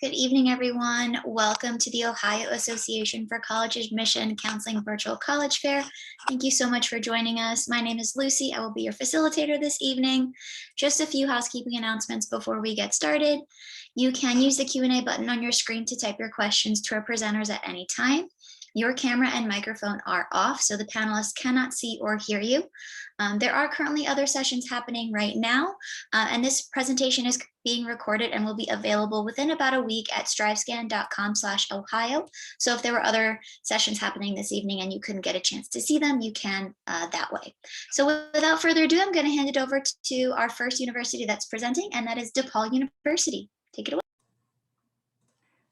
Good evening, everyone. Welcome to the Ohio Association for College Admission Counseling Virtual College Fair. Thank you so much for joining us. My name is Lucy. I will be your facilitator this evening. Just a few housekeeping announcements before we get started. You can use the Q&A button on your screen to type your questions to our presenters at any time. Your camera and microphone are off, so the panelists cannot see or hear you. There are currently other sessions happening right now, and this presentation is being recorded and will be available within about a week at strivescan.com/Ohio. So if there were other sessions happening this evening and you couldn't get a chance to see them, you can that way. So without further ado, I'm going to hand it over to our first university that's presenting, and that is DePaul University. Take it away.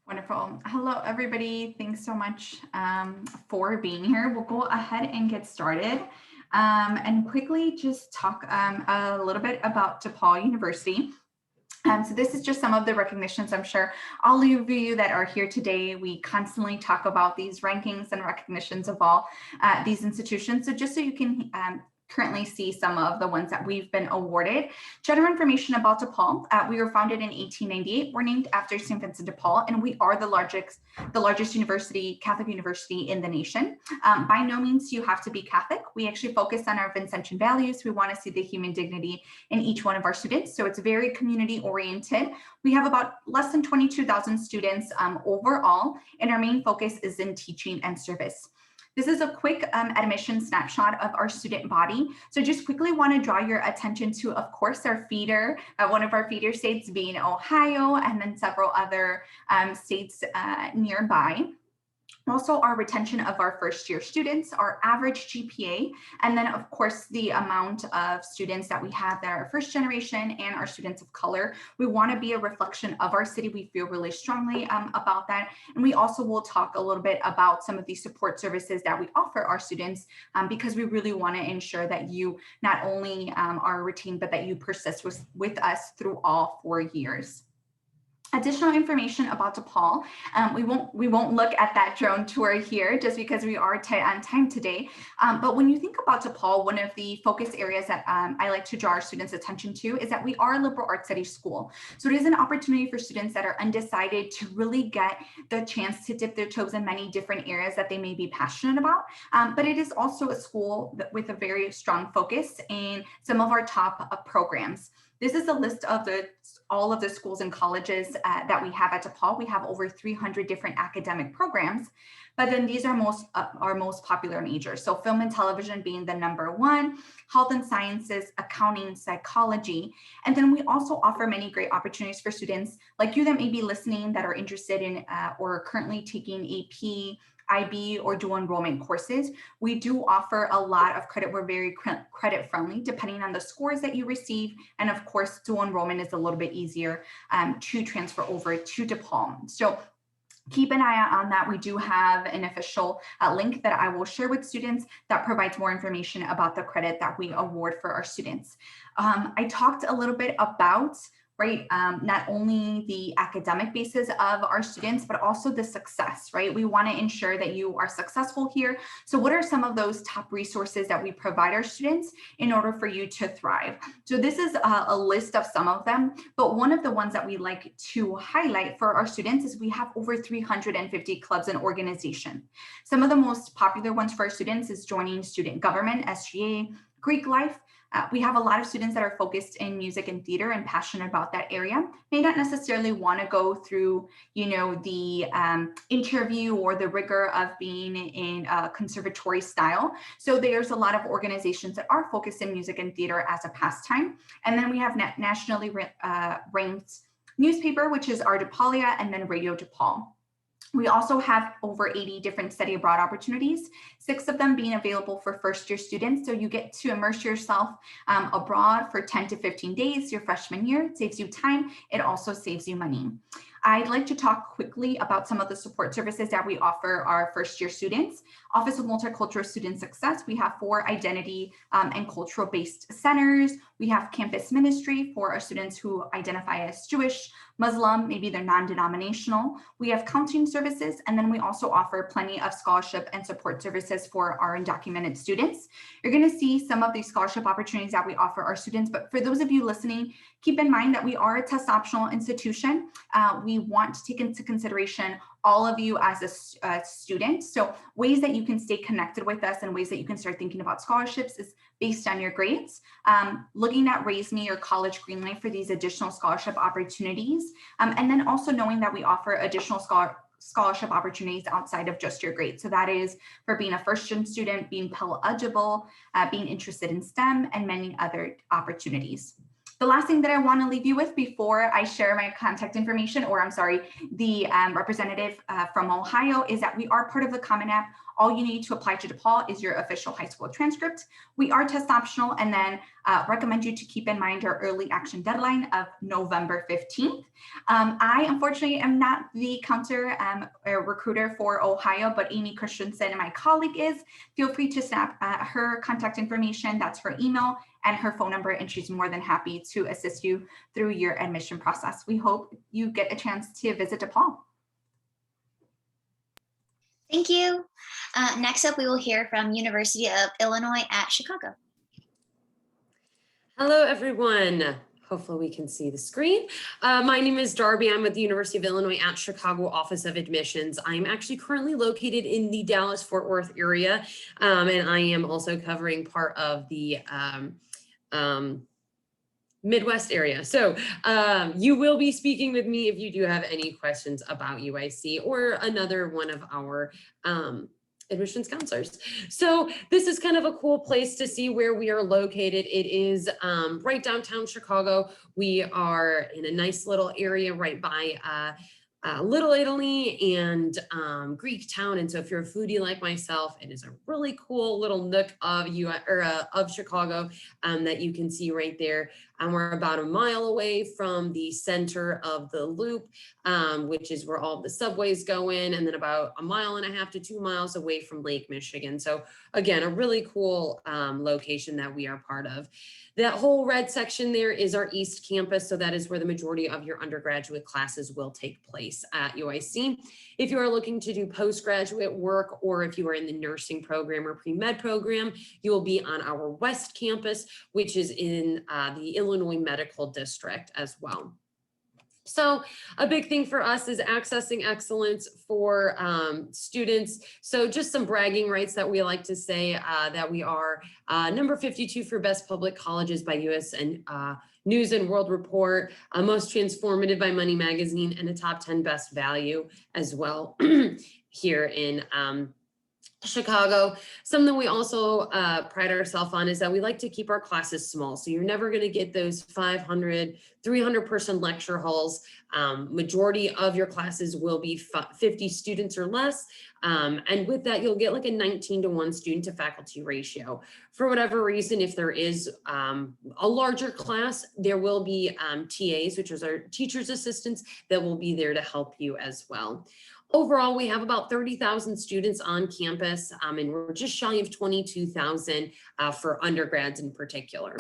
Wonderful. Hello, everybody. Thanks so much for being here. We'll go ahead and get started and quickly just talk a little bit about DePaul University. So this is just some of the recognitions. I'm sure all of you that are here today, we constantly talk about these rankings and recognitions of all these institutions. So just so you can currently see some of the ones that we've been awarded. General information about DePaul. We were founded in 1898. We're named after St. Vincent de Paul, and we are the largest university, Catholic university in the nation. By no means you have to be Catholic. We actually focus on our Vincentian values. We want to see the human dignity in each one of our students. So it's very community oriented. We have about less than 22,000 students overall, and our main focus is in teaching and service. This is a quick admission snapshot of our student body. So just quickly want to draw your attention to, of course, our feeder, one of our feeder states being Ohio, and then several other states nearby. Also, our retention of our first year students, our average GPA, and then of course the amount of students that we have that are first generation and our students of color. We want to be a reflection of our city. We feel really strongly about that. And we also will talk a little bit about some of the support services that we offer our students because we really want to ensure that you not only are retained, but that you persist with us through all 4 years. Additional information about DePaul. We won't look at that drone tour here just because we are tight on time today. But when you think about DePaul, one of the focus areas that I like to draw our students' attention to is that we are a liberal arts studies school. So it is an opportunity for students that are undecided to really get the chance to dip their toes in many different areas that they may be passionate about. But it is also a school with a very strong focus in some of our top programs. This is a list of all of the schools and colleges that we have at DePaul. We have over 300 different academic programs, but then these are our most popular majors. So film and television being the #1, health and sciences, accounting, psychology. And then we also offer many great opportunities for students like you that may be listening that are interested in or currently taking AP, IB, or dual enrollment courses. We do offer a lot of credit. We're very credit friendly depending on the scores that you receive. And of course, dual enrollment is a little bit easier to transfer over to DePaul. So keep an eye out on that. We do have an official link that I will share with students that provides more information about the credit that we award for our students. I talked a little bit about not only the academic basis of our students, but also the success, right? We want to ensure that you are successful here. So what are some of those top resources that we provide our students in order for you to thrive? So this is a list of some of them, but one of the ones that we like to highlight for our students is we have over 350 clubs and organizations. Some of the most popular ones for our students is joining student government, SGA, Greek life. We have a lot of students that are focused in music and theater and passionate about that area, may not necessarily want to go through, the interview or the rigor of being in a conservatory style. So there's a lot of organizations that are focused in music and theater as a pastime. And then we have nationally ranked newspaper, which is our DePaulia, and then Radio DePaul. We also have over 80 different study abroad opportunities, 6 of them being available for first year students. So you get to immerse yourself abroad for 10 to 15 days your freshman year. It saves you time. It also saves you money. I'd like to talk quickly about some of the support services that we offer our first year students. Office of Multicultural Student Success, we have 4 identity and cultural based centers. We have campus ministry for our students who identify as Jewish, Muslim, maybe they're non-denominational. We have counseling services, and then we also offer plenty of scholarship and support services for our undocumented students. You're going to see some of these scholarship opportunities that we offer our students, but for those of you listening, keep in mind that we are a test optional institution. We want to take into consideration all of you as a student. So ways that you can stay connected with us and ways that you can start thinking about scholarships is based on your grades, looking at Raise Me or College Greenlight for these additional scholarship opportunities, and then also knowing that we offer additional scholarship opportunities outside of just your grades. So that is for being a first-gen student, being Pell eligible, being interested in STEM, and many other opportunities. The last thing that I want to leave you with before I share my contact information, or I'm sorry, the representative from Ohio, is that we are part of the Common App. All you need to apply to DePaul is your official high school transcript. We are test optional, and then recommend you to keep in mind our early action deadline of November 15th. I unfortunately am not the counter recruiter for Ohio, but Amy Christensen, my colleague, is. Feel free to snap her contact information. That's her email and her phone number, and she's more than happy to assist you through your admission process. We hope you get a chance to visit DePaul. Thank you. Next up, we will hear from University of Illinois at Chicago. Hello, everyone. Hopefully we can see the screen. My name is Darby. I'm with the University of Illinois at Chicago Office of Admissions. I'm actually currently located in the Dallas-Fort Worth area, and I am also covering part of the Midwest area. So you will be speaking with me if you do have any questions about UIC or another one of our admissions counselors. So this is kind of a cool place to see where we are located. It is right downtown Chicago. We are in a nice little area right by Little Italy and Greek Town. And so if you're a foodie like myself, it is a really cool little nook of Chicago that you can see right there. We're about a mile away from the center of the loop, which is where all the subways go in, and then about 1.5 to 2 miles away from Lake Michigan. So again, a really cool location that we are part of. That whole red section there is our East Campus. So that is where the majority of your undergraduate classes will take place at UIC. If you are looking to do postgraduate work, or if you are in the nursing program or pre-med program, you will be on our West Campus, which is in the Illinois Medical District as well. So a big thing for us is accessing excellence for students. So just some bragging rights that we like to say that we are number 52 for best public colleges by US and News and World Report, most transformative by Money Magazine, and a top 10 best value as well here in Chicago. Something we also pride ourselves on is that we like to keep our classes small. So you're never going to get those 500, 300 person lecture halls. Majority of your classes will be 50 students or less. And with that, you'll get like a 19-to-1 student to faculty ratio. For whatever reason, if there is a larger class, there will be TAs, which is our teacher's assistants, that will be there to help you as well. Overall, we have about 30,000 students on campus, and we're just shy of 22,000 for undergrads in particular.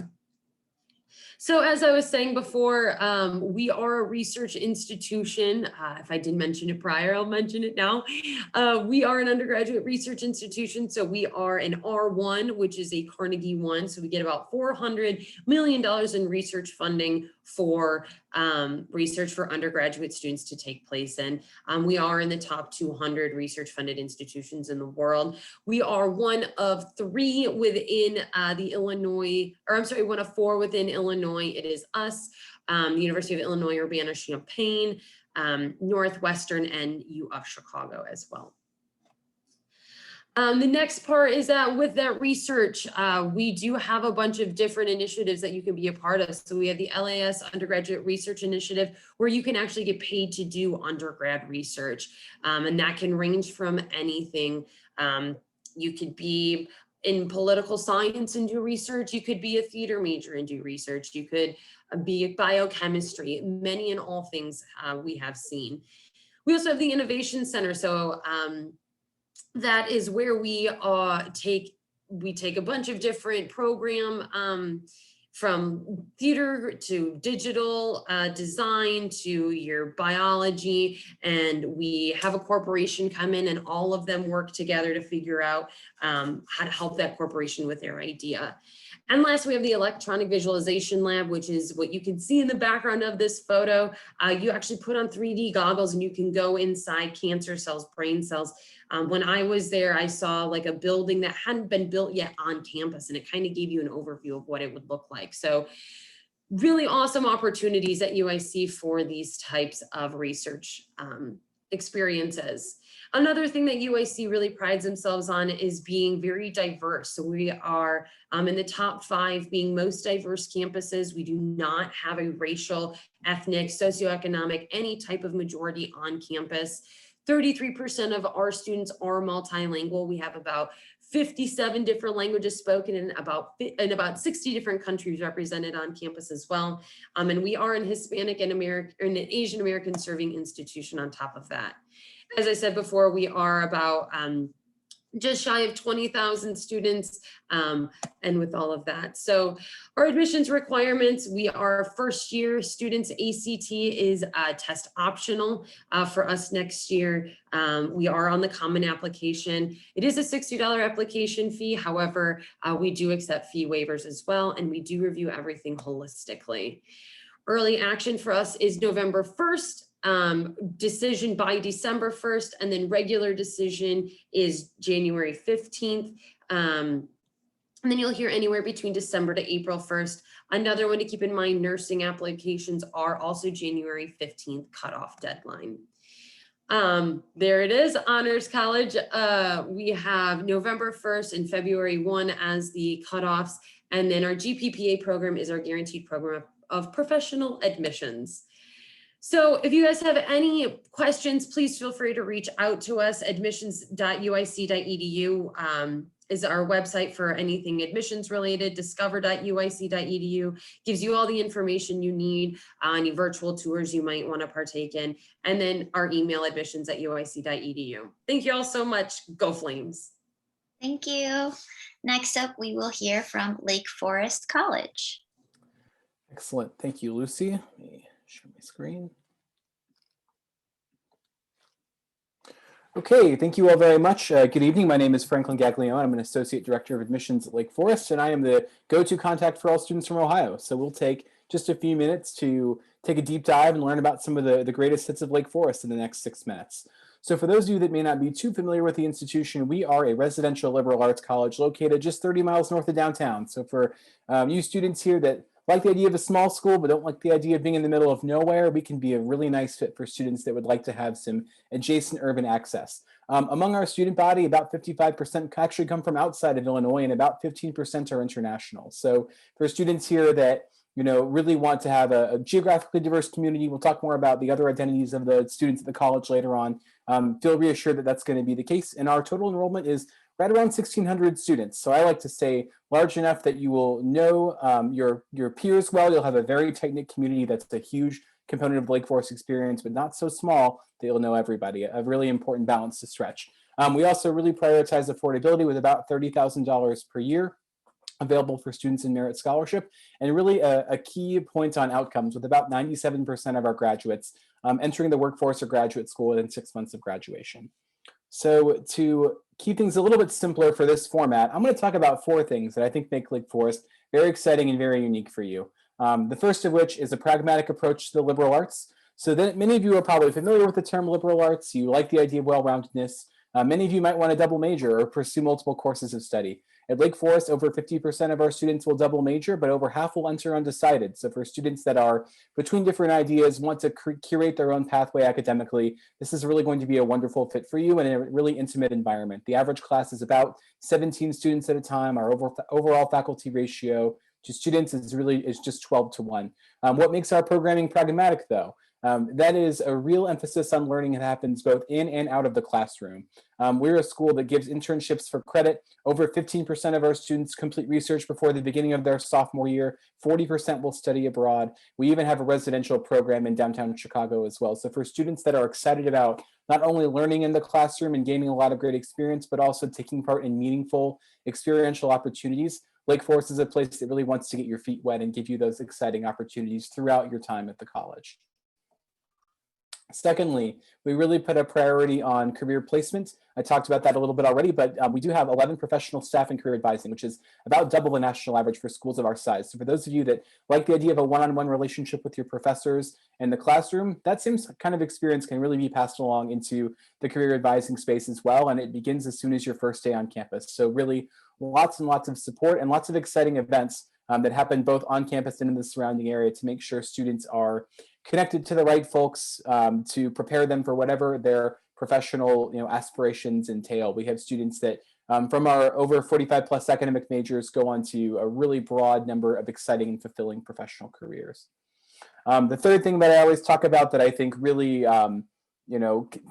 So as I was saying before, we are a research institution. If I didn't mention it prior, I'll mention it now. We are an undergraduate research institution. So we are an R1, which is a Carnegie 1. So we get about $400 million in research funding for research for undergraduate students to take place in. We are in the top 200 research funded institutions in the world. We are one of 3 within the Illinois, or I'm sorry, one of 4 within Illinois. It is us, the University of Illinois Urbana-Champaign, Northwestern, and U of Chicago as well. The next part is that with that research, we do have a bunch of different initiatives that you can be a part of. So we have the LAS Undergraduate Research Initiative, where you can actually get paid to do undergrad research. And that can range from anything. You could be in political science and do research. You could be a theater major and do research. You could be a biochemistry, many and all things we have seen. We also have the Innovation Center. So that is where we take a bunch of different program from theater to digital design to your biology, and we have a corporation come in and all of them work together to figure out how to help that corporation with their idea. And last, we have the electronic visualization lab, which is what you can see in the background of this photo. You actually put on 3D goggles and you can go inside cancer cells, brain cells. When I was there, I saw like a building that hadn't been built yet on campus, and it kind of gave you an overview of what it would look like. So really awesome opportunities at UIC for these types of research experiences. Another thing that UIC really prides themselves on is being very diverse. So we are in the top 5 being most diverse campuses. We do not have a racial, ethnic, socioeconomic, any type of majority on campus. 33% of our students are multilingual. We have about 57 different languages spoken in about 60 different countries represented on campus as well. And we are an Hispanic and an Asian American serving institution on top of that. As I said before, we are about just shy of 20,000 students, and with all of that. So our admissions requirements, we are first year students. ACT is test optional for us next year. We are on the common application. It is a $60 application fee. However, we do accept fee waivers as well, and we do review everything holistically. Early action for us is November 1st. Decision by December 1st, and then regular decision is January 15th. And then you'll hear anywhere between December to April 1st. Another one to keep in mind, nursing applications are also January 15th cutoff deadline. There it is, Honors College. We have November 1st and February 1 as the cutoffs. And then our GPPA program is our guaranteed program of professional admissions. So if you guys have any questions, please feel free to reach out to us. Admissions.uic.edu is our website for anything admissions related. Discover.uic.edu gives you all the information you need, any virtual tours you might want to partake in. And then our email, admissions@uic.edu. Thank you all so much. Go Flames. Thank you. Next up, we will hear from Lake Forest College. Excellent. Thank you, Lucy. Let me share my screen. Okay, thank you all very much. Good evening. My name is Franklin Gaglione. I'm an Associate Director of Admissions at Lake Forest, and I am the go-to contact for all students from Ohio. So we'll take just a few minutes to take a deep dive and learn about some of the greatest hits of Lake Forest in the next 6 minutes. So for those of you that may not be too familiar with the institution, we are a residential liberal arts college located just 30 miles north of downtown. So for you students here that like the idea of a small school but don't like the idea of being in the middle of nowhere, we can be a really nice fit for students that would like to have some adjacent urban access. Among our student body, about 55% actually come from outside of Illinois, and about 15% are international. So for students here that really want to have a geographically diverse community, we'll talk more about the other identities of the students at the college later on. Feel reassured that that's going to be the case. And our total enrollment is right around 1,600 students. So I like to say large enough that you will know your peers well. You'll have a very tight-knit community that's a huge component of Lake Forest experience, but not so small that you'll know everybody. A really important balance to stretch. We also really prioritize affordability with about $30,000 per year available for students in merit scholarship, and really a key point on outcomes with about 97% of our graduates entering the workforce or graduate school within 6 months of graduation. So to keep things a little bit simpler for this format, I'm going to talk about 4 things that I think make Lake Forest very exciting and very unique for you. The first of which is a pragmatic approach to the liberal arts. So that many of you are probably familiar with the term liberal arts. You like the idea of well-roundedness. Many of you might want to double major or pursue multiple courses of study. At Lake Forest, over 50% of our students will double major, but over half will enter undecided. So for students that are between different ideas, want to curate their own pathway academically, this is really going to be a wonderful fit for you in a really intimate environment. The average class is about 17 students at a time. Our overall faculty ratio to students is just 12 to 1. What makes our programming pragmatic though? That is a real emphasis on learning that happens both in and out of the classroom. We're a school that gives internships for credit. Over 15% of our students complete research before the beginning of their sophomore year. 40% will study abroad. We even have a residential program in downtown Chicago as well. So for students that are excited about not only learning in the classroom and gaining a lot of great experience, but also taking part in meaningful experiential opportunities, Lake Forest is a place that really wants to get your feet wet and give you those exciting opportunities throughout your time at the college. Secondly, we really put a priority on career placement. I talked about that a little bit already, but we do have 11 professional staff in career advising, which is about double the national average for schools of our size. So for those of you that like the idea of a one-on-one relationship with your professors in the classroom, that same kind of experience can really be passed along into the career advising space as well. And it begins as soon as your first day on campus. So really lots and lots of support and lots of exciting events that happen both on campus and in the surrounding area to make sure students are connected to the right folks to prepare them for whatever their professional aspirations entail. We have students that from our over 45 plus academic majors go on to a really broad number of exciting and fulfilling professional careers. The third thing that I always talk about that I think really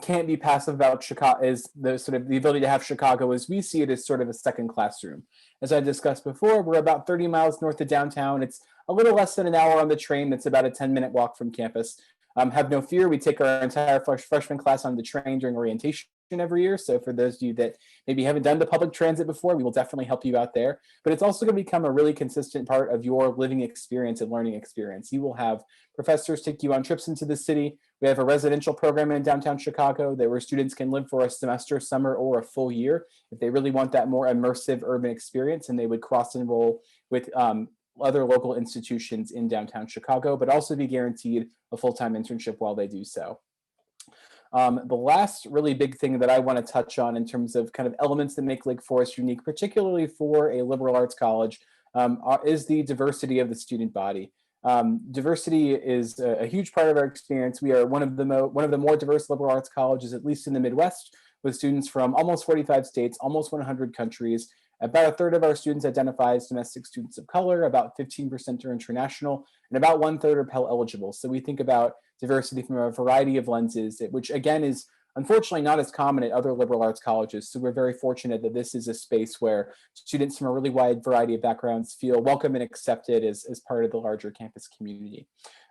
can't be passive about Chicago is the ability to have Chicago as we see it as sort of a second classroom. As I discussed before, we're about 30 miles north of downtown. It's a little less than an hour on the train. That's about a 10-minute walk from campus. Have no fear, we take our entire freshman class on the train during orientation every year. So for those of you that maybe haven't done the public transit before, we will definitely help you out there. But it's also going to become a really consistent part of your living experience and learning experience. You will have professors take you on trips into the city. We have a residential program in downtown Chicago where students can live for a semester, summer, or a full year if they really want that more immersive urban experience, and they would cross-enroll with other local institutions in downtown Chicago, but also be guaranteed a full-time internship while they do so. The last really big thing that I want to touch on in terms of kind of elements that make Lake Forest unique, particularly for a liberal arts college, is the diversity of the student body. Diversity is a huge part of our experience. We are one of the more diverse liberal arts colleges, at least in the Midwest, with students from almost 45 states, almost 100 countries. About a third of our students identify as domestic students of color, about 15% are international, and about 1/3 are Pell eligible. So we think about diversity from a variety of lenses, which again is unfortunately not as common at other liberal arts colleges. So we're very fortunate that this is a space where students from a really wide variety of backgrounds feel welcome and accepted as part of the larger campus community.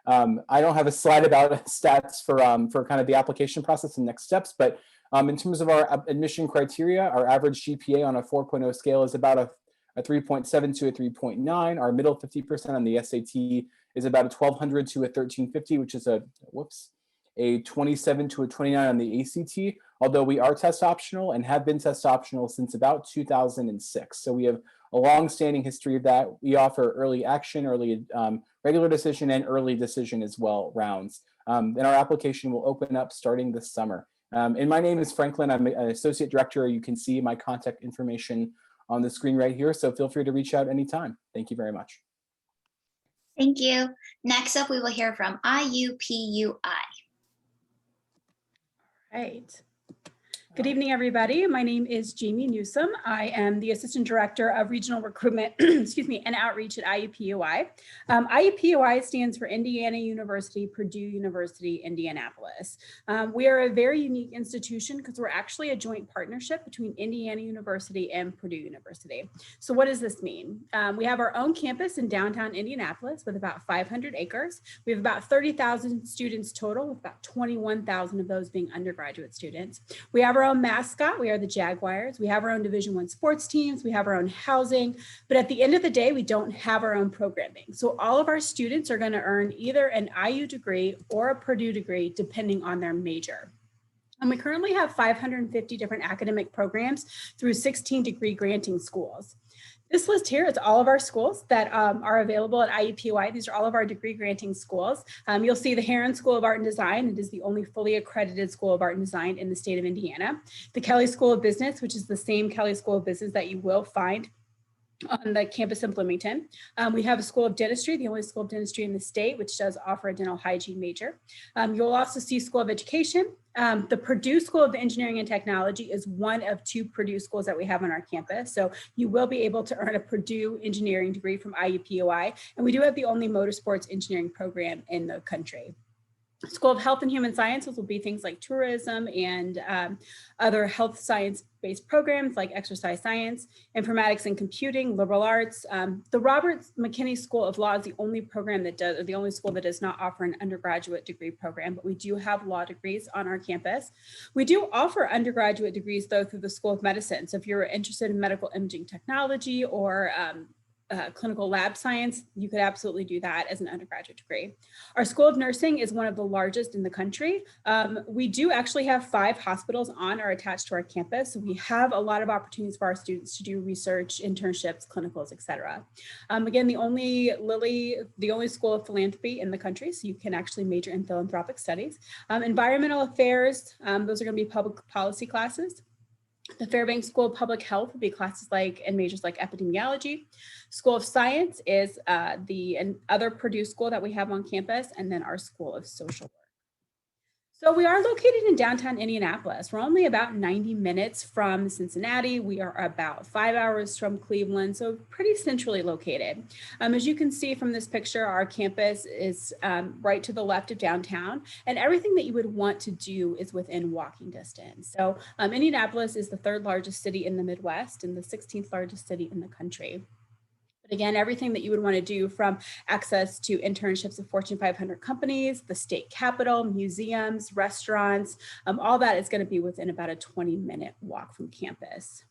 I don't have a slide about stats for kind of the application process and next steps, but in terms of our admission criteria, our average GPA on a 4.0 scale is about a 3.7 to a 3.9. Our middle 50% on the SAT is about a 1200 to a 1350, which is a 27 to a 29 on the ACT, although we are test optional and have been test optional since about 2006. So we have a long-standing history of that. We offer early action, early regular decision, and early decision as well rounds. And our application will open up starting this summer. And my name is Franklin. I'm an associate director. You can see my contact information on the screen right here. So feel free to reach out anytime. Thank you very much. Thank you. Next up, we will hear from IUPUI. Right. Good evening, everybody. My name is Jamie Newsom. I am the Assistant Director of Regional Recruitment, and Outreach at IUPUI. IUPUI stands for Indiana University, Purdue University, Indianapolis. We are a very unique institution because we're actually a joint partnership between Indiana University and Purdue University. So what does this mean? We have our own campus in downtown Indianapolis with about 500 acres. We have about 30,000 students total, with about 21,000 of those being undergraduate students. We have our own mascot. We are the Jaguars. We have our own Division I sports teams. We have our own housing. But at the end of the day, we don't have our own programming. So all of our students are going to earn either an IU degree or a Purdue degree, depending on their major. And we currently have 550 different academic programs through 16 degree granting schools. This list here is all of our schools that are available at IUPUI. These are all of our degree granting schools. You'll see the Heron School of Art and Design. It is the only fully accredited School of Art and Design in the state of Indiana. The Kelley School of Business, which is the same Kelley School of Business that you will find on the campus in Bloomington. We have a School of Dentistry, the only School of Dentistry in the state, which does offer a dental hygiene major. You'll also see School of Education. The Purdue School of Engineering and Technology is one of 2 Purdue schools that we have on our campus. So you will be able to earn a Purdue engineering degree from IUPUI. And we do have the only motorsports engineering program in the country. School of Health and Human Sciences will be things like tourism and other health science-based programs like exercise science, informatics and computing, liberal arts. The Robert McKinney School of Law is the only program that does, or the only school that does not offer an undergraduate degree program, but we do have law degrees on our campus. We do offer undergraduate degrees though through the School of Medicine. So if you're interested in medical imaging technology or clinical lab science, you could absolutely do that as an undergraduate degree. Our School of Nursing is one of the largest in the country. We do actually have 5 hospitals on or attached to our campus. So we have a lot of opportunities for our students to do research, internships, clinicals, et cetera. Again, the only school of philanthropy in the country, so you can actually major in philanthropic studies. Environmental affairs, those are going to be public policy classes. The Fairbanks School of Public Health would be classes like and majors like epidemiology. School of Science is the other Purdue school that we have on campus, and then our School of Social Work. So we are located in downtown Indianapolis. We're only about 90 minutes from Cincinnati. We are about 5 hours from Cleveland, so pretty centrally located. As you can see from this picture, our campus is right to the left of downtown, and everything that you would want to do is within walking distance. So Indianapolis is the 3rd largest city in the Midwest and the 16th largest city in the country. Again, everything that you would want to do, from access to internships of Fortune 500 companies, the state capitol, museums, restaurants, all that is going to be within about a 20-minute walk from campus.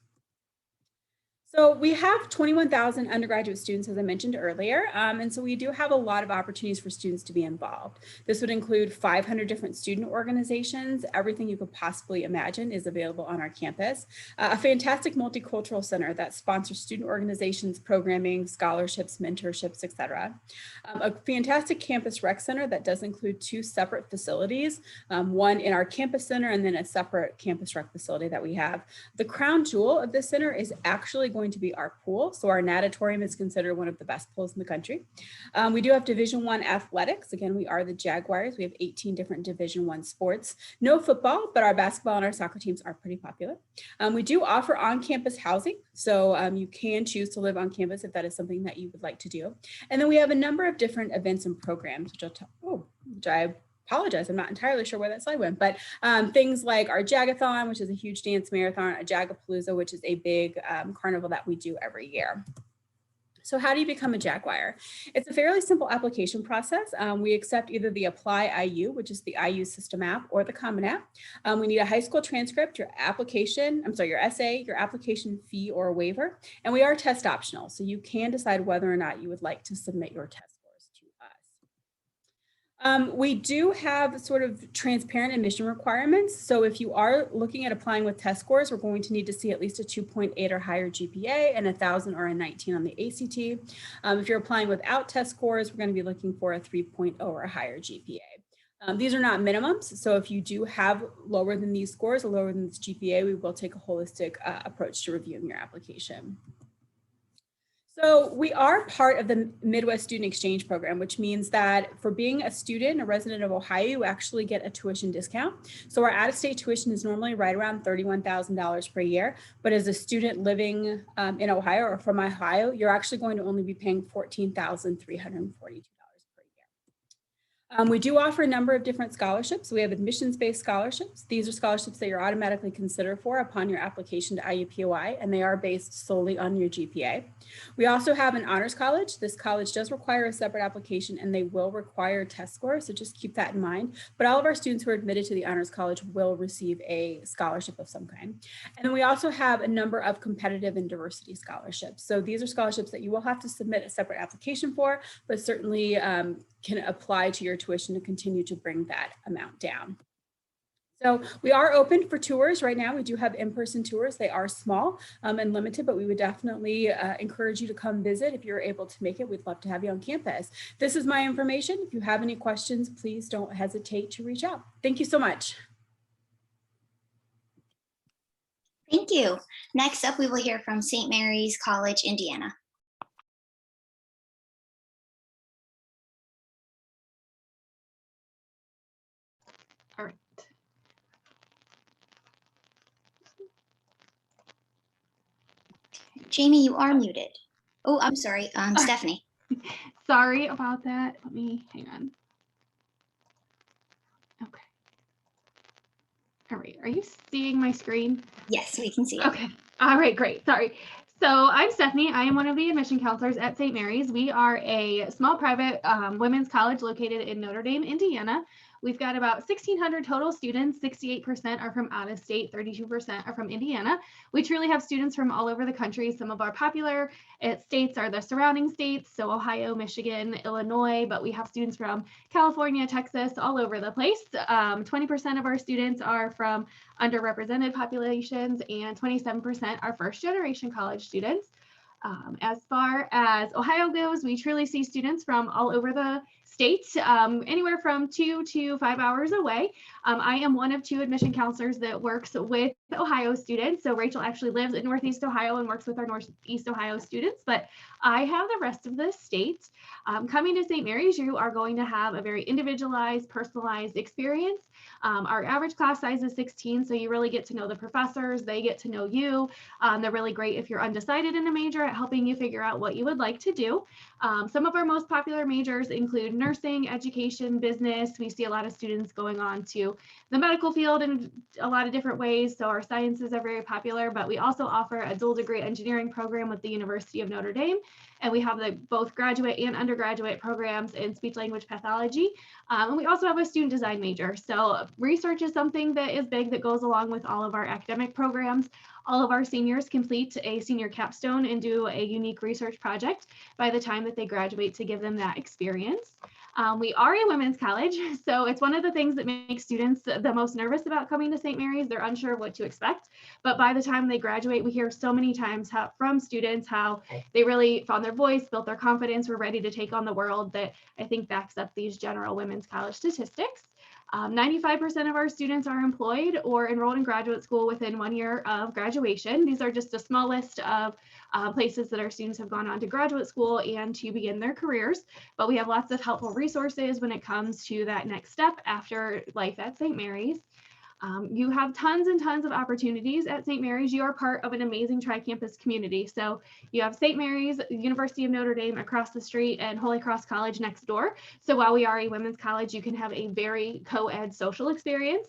So we have 21,000 undergraduate students, as I mentioned earlier, and so we do have a lot of opportunities for students to be involved. This would include 500 different student organizations. Everything you could possibly imagine is available on our campus. A fantastic multicultural center that sponsors student organizations, programming, scholarships, mentorships, etc. A fantastic campus rec center that does include 2 separate facilities, one in our campus center and then a separate campus rec facility that we have. The crown jewel of this center is actually going to be our pool. So our natatorium is considered one of the best pools in the country. We do have Division I athletics. Again, we are the Jaguars. We have 18 different Division I sports. No football, but our basketball and our soccer teams are pretty popular. We do offer on-campus housing. So you can choose to live on campus if that is something that you would like to do. And then we have a number of different events and programs, which I apologize, I'm not entirely sure where that slide went, but things like our Jagathon, which is a huge dance marathon, a Jagapalooza, which is a big carnival that we do every year. So how do you become a Jaguar? It's a fairly simple application process. We accept either the Apply IU, which is the IU system app, or the Common App. We need a high school transcript, your essay, your application fee or waiver, and we are test optional. So you can decide whether or not you would like to submit your test. We do have sort of transparent admission requirements. So if you are looking at applying with test scores, we're going to need to see at least a 2.8 or higher GPA and 1,000 or a 19 on the ACT. If you're applying without test scores, we're going to be looking for a 3.0 or a higher GPA. These are not minimums. So if you do have lower than these scores or lower than this GPA, we will take a holistic approach to reviewing your application. So we are part of the Midwest Student Exchange Program, which means that for being a student, a resident of Ohio, you actually get a tuition discount. So our out-of-state tuition is normally right around $31,000 per year. But as a student living in Ohio or from Ohio, you're actually going to only be paying $14,342. We do offer a number of different scholarships. We have admissions-based scholarships. These are scholarships that you're automatically considered for upon your application to IUPUI, and they are based solely on your GPA. We also have an honors college. This college does require a separate application, and they will require test scores, so just keep that in mind. But all of our students who are admitted to the honors college will receive a scholarship of some kind. And then we also have a number of competitive and diversity scholarships. So these are scholarships that you will have to submit a separate application for, but certainly can apply to your tuition to continue to bring that amount down. So we are open for tours right now. We do have in-person tours. They are small and limited, but we would definitely encourage you to come visit if you're able to make it. We'd love to have you on campus. This is my information. If you have any questions, please don't hesitate to reach out. Thank you so much. Thank you. Next up, we will hear from St. Mary's College, Indiana. All right. Jamie, you are muted. Oh, I'm sorry, Stephanie. Sorry about that. Let me hang on. Okay. All right. Are you seeing my screen? Yes, we can see it. Okay. All right, great. Sorry. So I'm Stephanie. I am one of the admission counselors at St. Mary's. We are a small private women's college located in Notre Dame, Indiana. We've got about 1,600 total students. 68% are from out of state, 32% are from Indiana. We truly have students from all over the country. Some of our popular states are the surrounding states, so Ohio, Michigan, Illinois, but we have students from California, Texas, all over the place. 20% of our students are from underrepresented populations, and 27% are first-generation college students. As far as Ohio goes, we truly see students from all over the state, anywhere from 2 to 5 hours away. I am one of 2 admission counselors that works with Ohio students. So Rachel actually lives in Northeast Ohio and works with our Northeast Ohio students, but I have the rest of the state. Coming to St. Mary's, you are going to have a very individualized, personalized experience. Our average class size is 16, so you really get to know the professors, they get to know you. They're really great if you're undecided in a major at helping you figure out what you would like to do. Some of our most popular majors include nursing, education, business. We see a lot of students going on to the medical field in a lot of different ways, so our sciences are very popular, but we also offer a dual degree engineering program with the University of Notre Dame, and we have both graduate and undergraduate programs in speech language pathology, and we also have a student design major. So research is something that is big that goes along with all of our academic programs. All of our seniors complete a senior capstone and do a unique research project by the time that they graduate to give them that experience. We are a women's college, so it's one of the things that makes students the most nervous about coming to St. Mary's. They're unsure of what to expect, but by the time they graduate, we hear so many times from students how they really found their voice, built their confidence, were ready to take on the world, that I think backs up these general women's college statistics. 95% of our students are employed or enrolled in graduate school within 1 year of graduation. These are just a small list of places that our students have gone on to graduate school and to begin their careers, but we have lots of helpful resources when it comes to that next step after life at St. Mary's. You have tons and tons of opportunities at St. Mary's. You are part of an amazing tri-campus community. So you have St. Mary's, University of Notre Dame across the street, and Holy Cross College next door. So while we are a women's college, you can have a very co-ed social experience.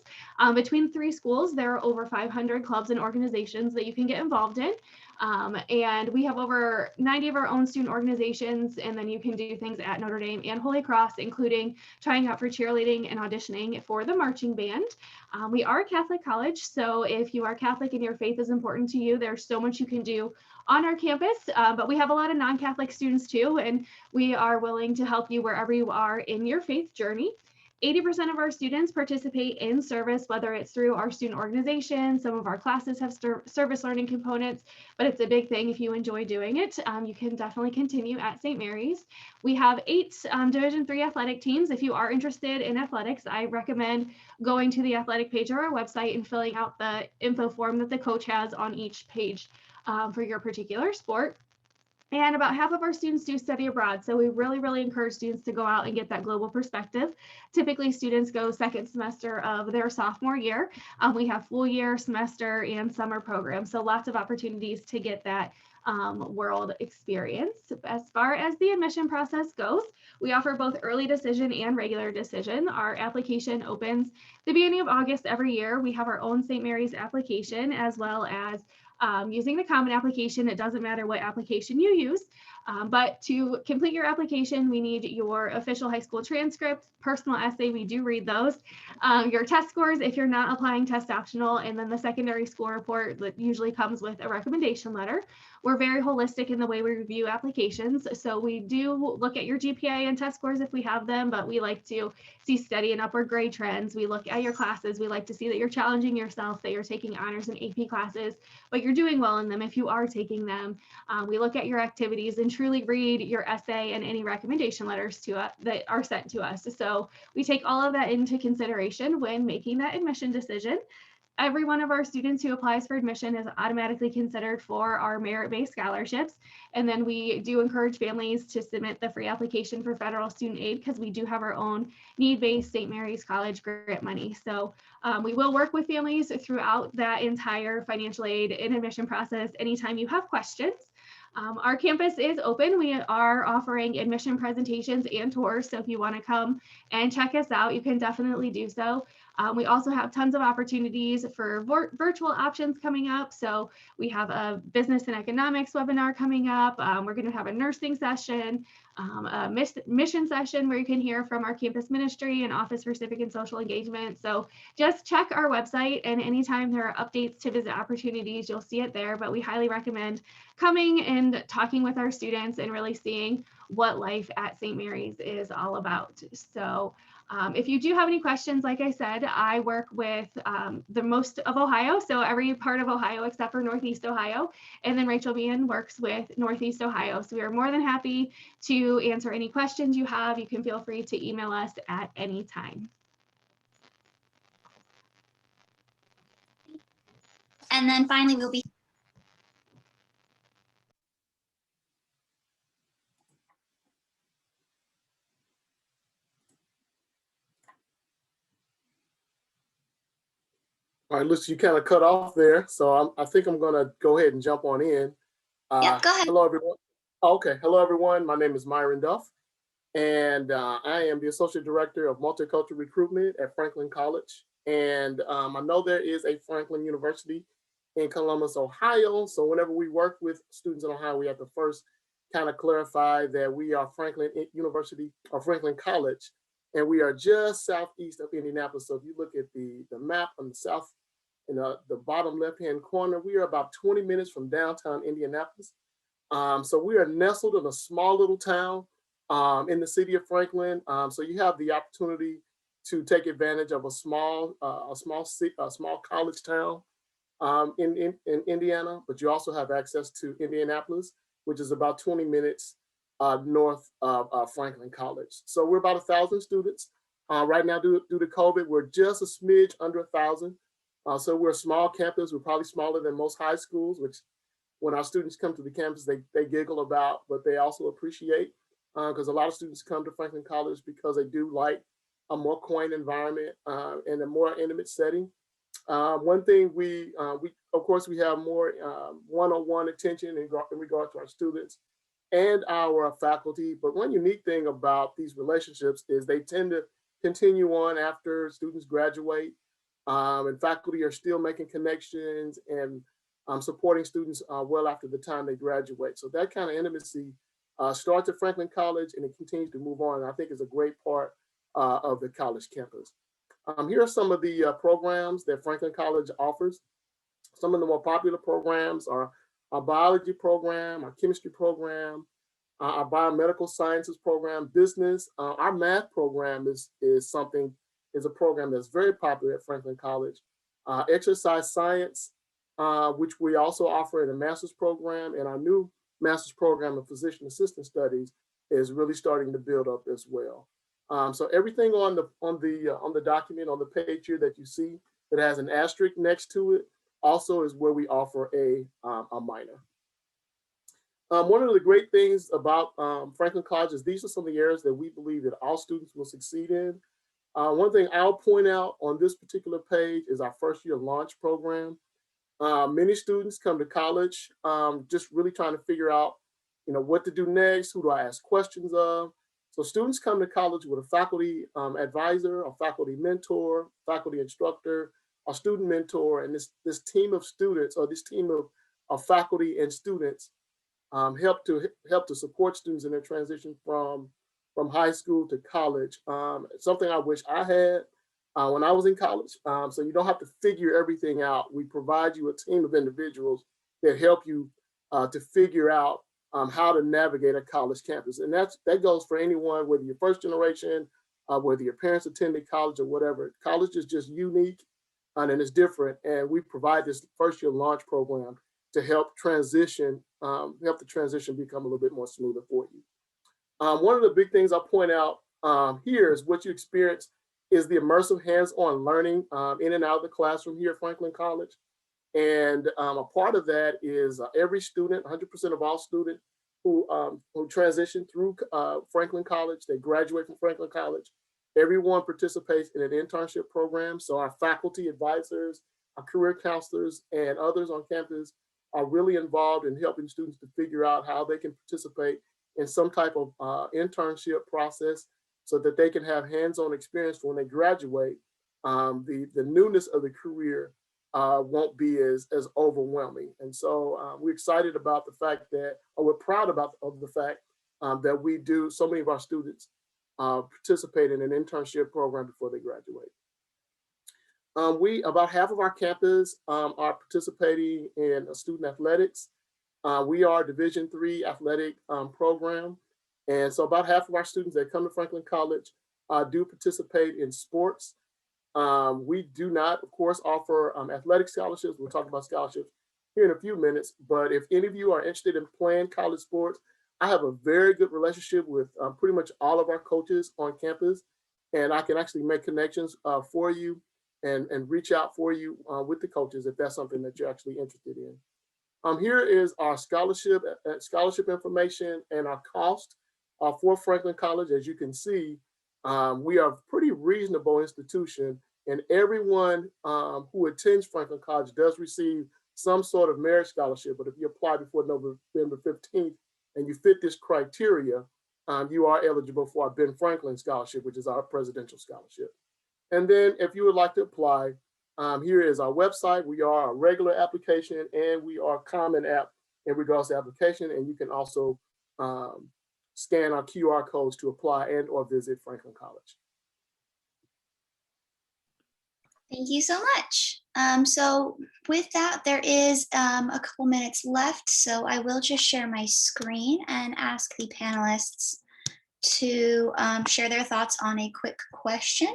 Between 3 schools, there are over 500 clubs and organizations that you can get involved in. And we have over 90 of our own student organizations, and then you can do things at Notre Dame and Holy Cross, including trying out for cheerleading and auditioning for the marching band. We are a Catholic college, so if you are Catholic and your faith is important to you, there's so much you can do on our campus, but we have a lot of non-Catholic students too, and we are willing to help you wherever you are in your faith journey. 80% of our students participate in service, whether it's through our student organization. Some of our classes have service learning components, but it's a big thing if you enjoy doing it. You can definitely continue at St. Mary's. We have 8 Division III athletic teams. If you are interested in athletics, I recommend going to the athletic page of our website and filling out the info form that the coach has on each page for your particular sport. And about half of our students do study abroad. So we really encourage students to go out and get that global perspective. Typically, students go second semester of their sophomore year. We have full year, semester, and summer programs. So lots of opportunities to get that world experience. As far as the admission process goes, we offer both early decision and regular decision. Our application opens the beginning of August every year. We have our own St. Mary's application, as well as using the common application. It doesn't matter what application you use, but to complete your application, we need your official high school transcript, personal essay, we do read those, your test scores if you're not applying test optional, and then the secondary school report that usually comes with a recommendation letter. We're very holistic in the way we review applications. So we do look at your GPA and test scores if we have them, but we like to see steady and upward grade trends. We look at your classes. We like to see that you're challenging yourself, that you're taking honors and AP classes, but you're doing well in them if you are taking them. We look at your activities and truly read your essay and any recommendation letters that are sent to us. So we take all of that into consideration when making that admission decision. Every one of our students who applies for admission is automatically considered for our merit-based scholarships. And then we do encourage families to submit the free application for federal student aid, because we do have our own need-based St. Mary's College grant money. So we will work with families throughout that entire financial aid and admission process anytime you have questions. Our campus is open. We are offering admission presentations and tours. So if you want to come and check us out, you can definitely do so. We also have tons of opportunities for virtual options coming up. So we have a business and economics webinar coming up. We're going to have a nursing session, a mission session where you can hear from our campus ministry and Office for Civic and Social Engagement. So just check our website, and anytime there are updates to visit opportunities, you'll see it there. But we highly recommend coming and talking with our students and really seeing what life at St. Mary's is all about. So if you do have any questions, like I said, I work with the most of Ohio, so every part of Ohio except for Northeast Ohio. And then Rachel Meehan works with Northeast Ohio. So we are more than happy to answer any questions you have. You can feel free to email us at any time. And then finally, we'll be All right, Lucy, you kind of cut off there, so I think I'm going to go ahead and jump on in. Yep, go ahead. Hello, everyone. Okay, hello, everyone. My name is Myron Duff, and I am the Associate Director of Multicultural Recruitment at Franklin College. And I know there is a Franklin University in Columbus, Ohio. So whenever we work with students in Ohio, we have to first kind of clarify that we are Franklin University or Franklin College, and we are just southeast of Indianapolis. So if you look at the map on the south, in the bottom left-hand corner, we are about 20 minutes from downtown Indianapolis. So we are nestled in a small little town in the city of Franklin. So you have the opportunity to take advantage of a small college town in Indiana, but you also have access to Indianapolis, which is about 20 minutes north of Franklin College. So we're about 1,000 students. Right now, due to COVID, we're just a smidge under 1,000. So we're a small campus. We're probably smaller than most high schools, which when our students come to the campus, they giggle about, but they also appreciate, because a lot of students come to Franklin College because they do like a more quaint environment and a more intimate setting. One thing we of course, we have more one-on-one attention in regard to our students and our faculty. But one unique thing about these relationships is they tend to continue on after students graduate. And faculty are still making connections and supporting students well after the time they graduate. So that kind of intimacy starts at Franklin College and it continues to move on. And I think is a great part of the college campus. Here are some of the programs that Franklin College offers. Some of the more popular programs are our biology program, our chemistry program, our biomedical sciences program, business. Our math program is a program that's very popular at Franklin College. Exercise science, which we also offer in a master's program, and our new master's program of physician assistant studies is really starting to build up as well. So everything on the document, on the page here that you see that has an asterisk next to it, also is where we offer a minor. One of the great things about Franklin College is these are some of the areas that we believe that all students will succeed in. One thing I'll point out on this particular page is our first year launch program. Many students come to college just really trying to figure out, what to do next, who do I ask questions of. So students come to college with a faculty advisor, a faculty mentor, faculty instructor, a student mentor, and this team of students or this team of faculty and students help to support students in their transition from high school to college. Something I wish I had when I was in college. So you don't have to figure everything out. We provide you a team of individuals that help you to figure out how to navigate a college campus. And that goes for anyone, whether you're first generation, whether your parents attended college or whatever. College is just unique and it's different. And we provide this first year launch program to help the transition become a little bit more smoother for you. One of the big things I'll point out here is what you experience is the immersive hands-on learning in and out of the classroom here at Franklin College. And a part of that is every student, 100% of all students who transition through Franklin College, they graduate from Franklin College, everyone participates in an internship program. So our faculty advisors, our career counselors, and others on campus are really involved in helping students to figure out how they can participate in some type of internship process so that they can have hands-on experience when they graduate. the newness of the career won't be as overwhelming. And so we're excited about the fact that, or we're proud about the fact that we do, so many of our students participate in an internship program before they graduate. About half of our campus are participating in student athletics. We are a Division III athletic program. And so about half of our students that come to Franklin College do participate in sports. We do not, of course, offer athletic scholarships. We'll talk about scholarships here in a few minutes, but if any of you are interested in playing college sports, I have a very good relationship with pretty much all of our coaches on campus, and I can actually make connections for you and reach out for you with the coaches if that's something that you're actually interested in. Here is our scholarship information and our cost for Franklin College. As you can see, we are a pretty reasonable institution, and everyone who attends Franklin College does receive some sort of merit scholarship. But if you apply before November 15th and you fit this criteria, you are eligible for our Ben Franklin Scholarship, which is our presidential scholarship. And then if you would like to apply, here is our website. We are a regular application and we are a common app in regards to application. And you can also scan our QR codes to apply and or visit Franklin College. Thank you so much. So with that, there is a couple minutes left. So I will just share my screen and ask the panelists to share their thoughts on a quick question.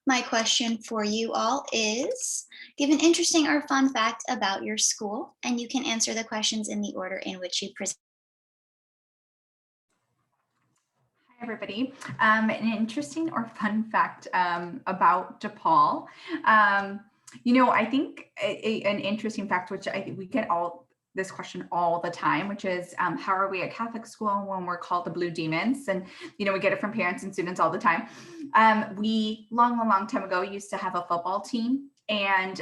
My question for you all is, give an interesting or fun fact about your school, and you can answer the questions in the order in which you present. Hi, everybody. An interesting or fun fact about DePaul. I think an interesting fact, which I think we get this question all the time, which is how are we a Catholic school when we're called the Blue Demons? And, we get it from parents and students all the time. We, long time ago, used to have a football team, and,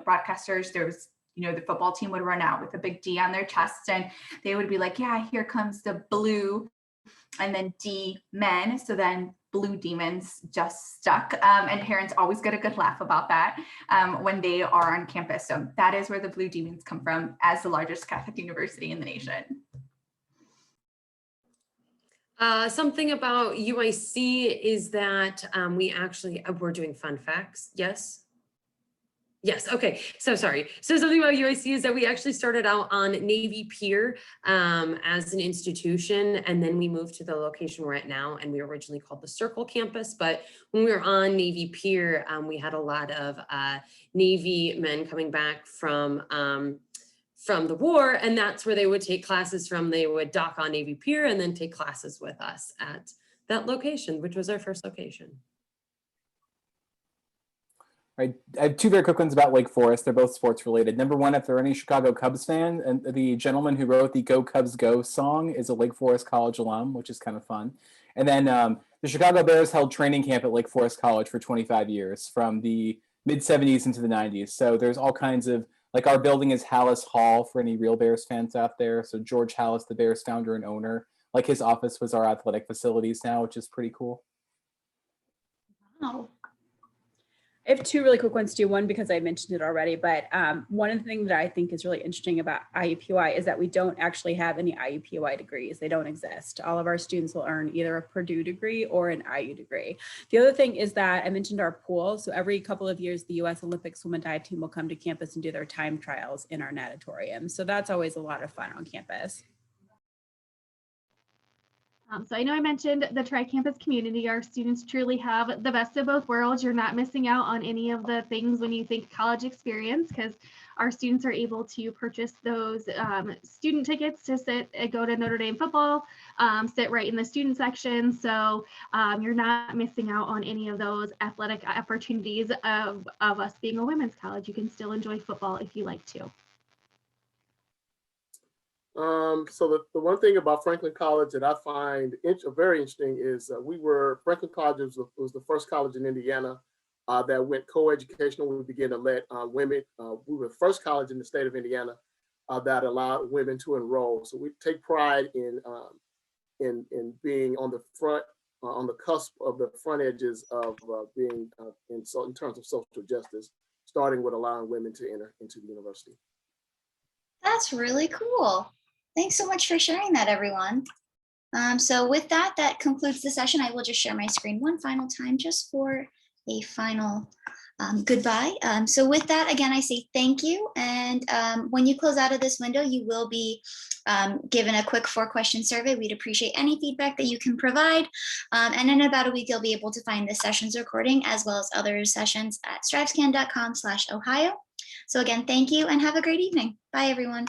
broadcasters, there was, the football team would run out with a big D on their chest, and they would be like, yeah, here comes the blue, and then D men. So then Blue Demons just stuck. And parents always get a good laugh about that when they are on campus. So that is where the Blue Demons come from, as the largest Catholic university in the nation. Something about UIC is that we actually, we're doing fun facts. Yes. Yes. Okay. So sorry. So something about UIC is that we actually started out on Navy Pier as an institution, and then we moved to the location we're at now. And we were originally called the Circle Campus, but when we were on Navy Pier, we had a lot of Navy men coming back from the war, and that's where they would take classes from. They would dock on Navy Pier and then take classes with us at that location, which was our first location. Right. I have two very quick ones about Lake Forest. They're both sports related. Number one, if there are any Chicago Cubs fans, and the gentleman who wrote the Go Cubs Go song is a Lake Forest College alum, which is kind of fun. And then the Chicago Bears held training camp at Lake Forest College for 25 years, from the mid 70s into the 90s. So there's all kinds of, like, our building is Hallis Hall for any real Bears fans out there. So George Hallis, the Bears founder and owner, like, his office was our athletic facilities now, which is pretty cool. Wow. I have two really quick ones too. One, because I mentioned it already, but one of the things that I think is really interesting about IUPUI is that we don't actually have any IUPUI degrees. They don't exist. All of our students will earn either a Purdue degree or an IU degree. The other thing is that I mentioned our pool. So every couple of years, the U.S. Olympic swim and dive team will come to campus and do their time trials in our natatorium. So that's always a lot of fun on campus. So I know I mentioned the tri-campus community. Our students truly have the best of both worlds. You're not missing out on any of the things when you think college experience, because our students are able to purchase those student tickets to go to Notre Dame football, sit right in the student section. So you're not missing out on any of those athletic opportunities of us being a women's college. You can still enjoy football if you like to. So the one thing about Franklin College that I find very interesting is Franklin College was the first college in Indiana that went co-educational. We began to let women, we were the first college in the state of Indiana that allowed women to enroll. So we take pride in being on the front on the cusp of the front edges of being in terms of social justice, starting with allowing women to enter into the university. That's really cool. Thanks so much for sharing that, everyone. So with that, that concludes the session. I will just share my screen one final time just for a final goodbye. So with that, again, I say thank you. And when you close out of this window, you will be given a quick 4-question survey. We'd appreciate any feedback that you can provide. And in about a week, you'll be able to find the session's recording as well as other sessions at strivescan.com/Ohio. So again, thank you and have a great evening. Bye, everyone.